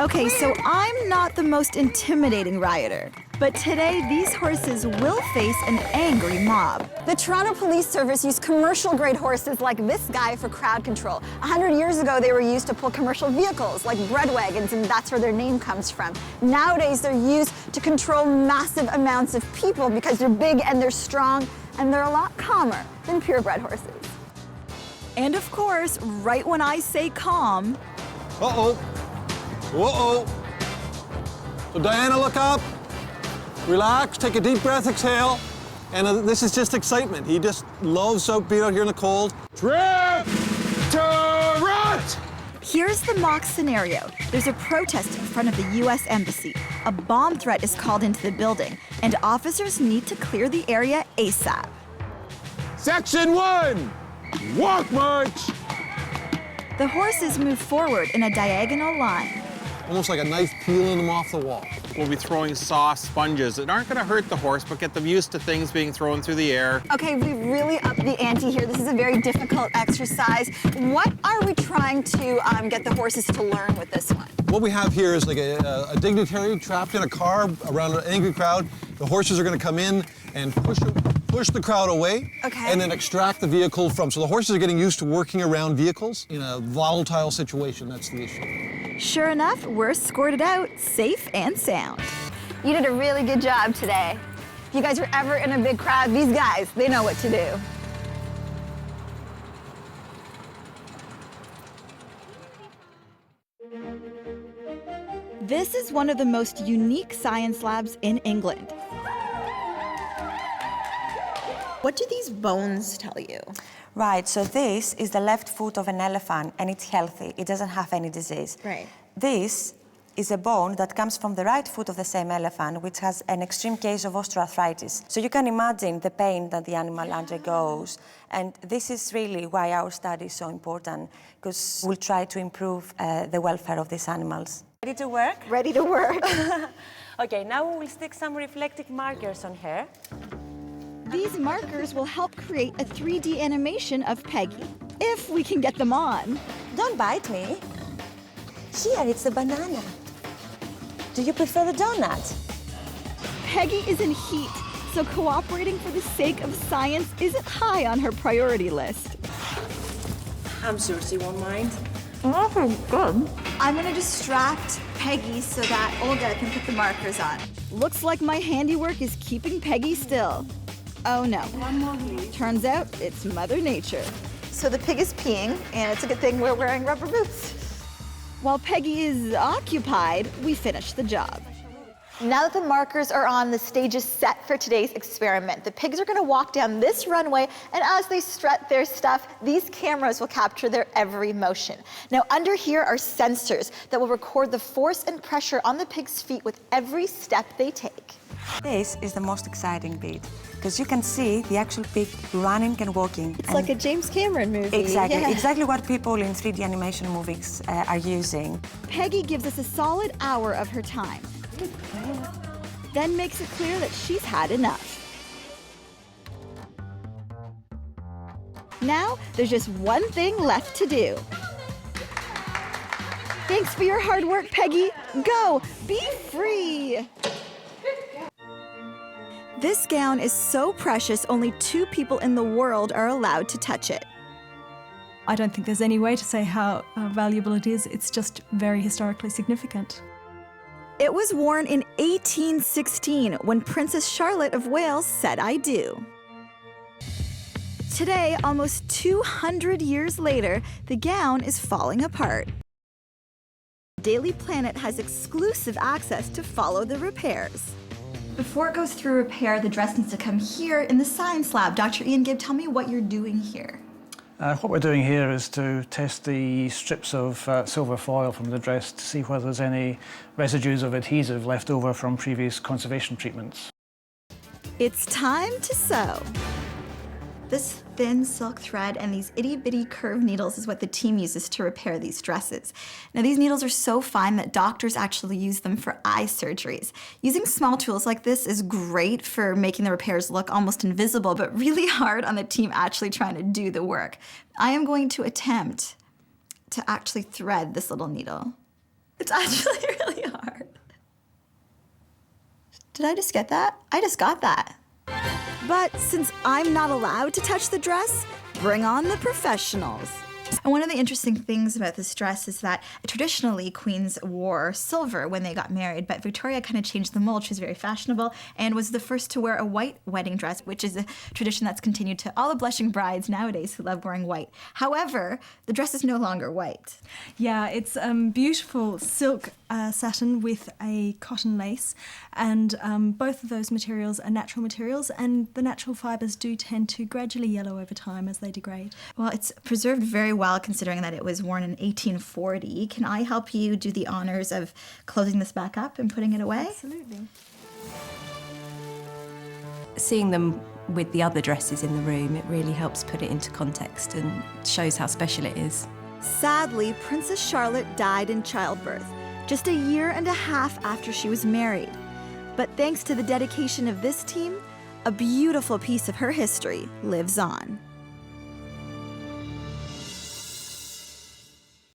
Okay, so I'm not the most intimidating rioter, but today these horses will face an angry mob. The Toronto Police Service used commercial-grade horses like this guy for crowd control. 100 years ago, they were used to pull commercial vehicles like bread wagons, and that's where their name comes from. Nowadays, they're used to control massive amounts of people because they're big and they're strong, and they're a lot calmer than purebred horses. And of course, right when I say calm... Uh-oh. Uh-oh. So Diana, look up. Relax, take a deep breath, exhale. And this is just excitement. He just loves being out here in the cold. Trip to rut! Here's the mock scenario. There's a protest in front of the U.S. Embassy. A bomb threat is called into the building, and officers need to clear the area ASAP. Section 1, walk march! The horses move forward in a diagonal line. Almost like a knife peeling them off the wall. We'll be throwing soft sponges that aren't going to hurt the horse, but get them used to things being thrown through the air. Okay, we really upped the ante here. This is a very difficult exercise. What are we trying to get the horses to learn with this one? What we have here is like a dignitary trapped in a car around an angry crowd. The horses are going to come in and push the crowd away, and then extract the vehicle from. So the horses are getting used to working around vehicles in a volatile situation. That's the issue. Sure enough, we're escorted out, safe and sound. You did a really good job today. If you guys are ever in a big crowd, these guys, they know what to do. This is one of the most unique science labs in England. What do these bones tell you? Right, so this is the left foot of an elephant, and it's healthy. It doesn't have any disease. Right. This is a bone that comes from the right foot of the same elephant, which has an extreme case of osteoarthritis. So you can imagine the pain that the animal undergoes. And this is really why our study is so important, because we'll try to improve the welfare of these animals. Ready to work? Ready to work. Okay, now we will stick some reflective markers on her. These markers will help create a 3D animation of Peggy, if we can get them on. Don't bite me. Here, it's the banana. Do you prefer the donut? Peggy is in heat, so cooperating for the sake of science isn't high on her priority list. I'm sure she won't mind. Oh, good. I'm gonna distract Peggy so that Olga can put the markers on. Looks like my handiwork is keeping Peggy still. Oh no. One more, please. Turns out it's Mother Nature. So the pig is peeing, and it's a good thing we're wearing rubber boots. While Peggy is occupied, we finish the job. Now that the markers are on, the stage is set for today's experiment. The pigs are going to walk down this runway, and as they strut their stuff, these cameras will capture their every motion. Now, under here are sensors that will record the force and pressure on the pig's feet with every step they take. This is the most exciting bit, because you can see the actual pig running and walking. It's like a James Cameron movie. Exactly, yeah. Exactly what people in 3D animation movies are using. Peggy gives us a solid hour of her time, then makes it clear that she's had enough. Now, there's just one thing left to do. Thanks for your hard work, Peggy. Go, be free. This gown is so precious, only 2 people in the world are allowed to touch it. I don't think there's any way to say how valuable it is. It's just very historically significant. It was worn in 1816 when Princess Charlotte of Wales said I do. Today, almost 200 years later, the gown is falling apart. Daily Planet has exclusive access to follow the repairs. Before it goes through repair, the dress needs to come here in the science lab. Dr. Ian Gibb, tell me what you're doing here. What we're doing here is to test the strips of silver foil from the dress to see whether there's any residues of adhesive left over from previous conservation treatments. It's time to sew. This thin silk thread and these itty-bitty curved needles is what the team uses to repair these dresses. Now, these needles are so fine that doctors actually use them for eye surgeries. Using small tools like this is great for making the repairs look almost invisible, but really hard on the team actually trying to do the work. I am going to attempt to actually thread this little needle. It's actually really hard. Did I just get that? I just got that. But since I'm not allowed to touch the dress, bring on the professionals. And one of the interesting things about this dress is that traditionally queens wore silver when they got married, but Victoria kind of changed the mold. She was very fashionable and was the first to wear a white wedding dress, which is a tradition that's continued to all the blushing brides nowadays who love wearing white. However, the dress is no longer white. Yeah, it's beautiful silk satin with a cotton lace, and both of those materials are natural materials, and the natural fibres do tend to gradually yellow over time as they degrade. Well, it's preserved very well considering that it was worn in 1840. Can I help you do the honors of closing this back up and putting it away? Absolutely. Seeing them with the other dresses in the room, it really helps put it into context and shows how special it is. Sadly, Princess Charlotte died in childbirth, just a year and a half after she was married. But thanks to the dedication of this team, a beautiful piece of her history lives on.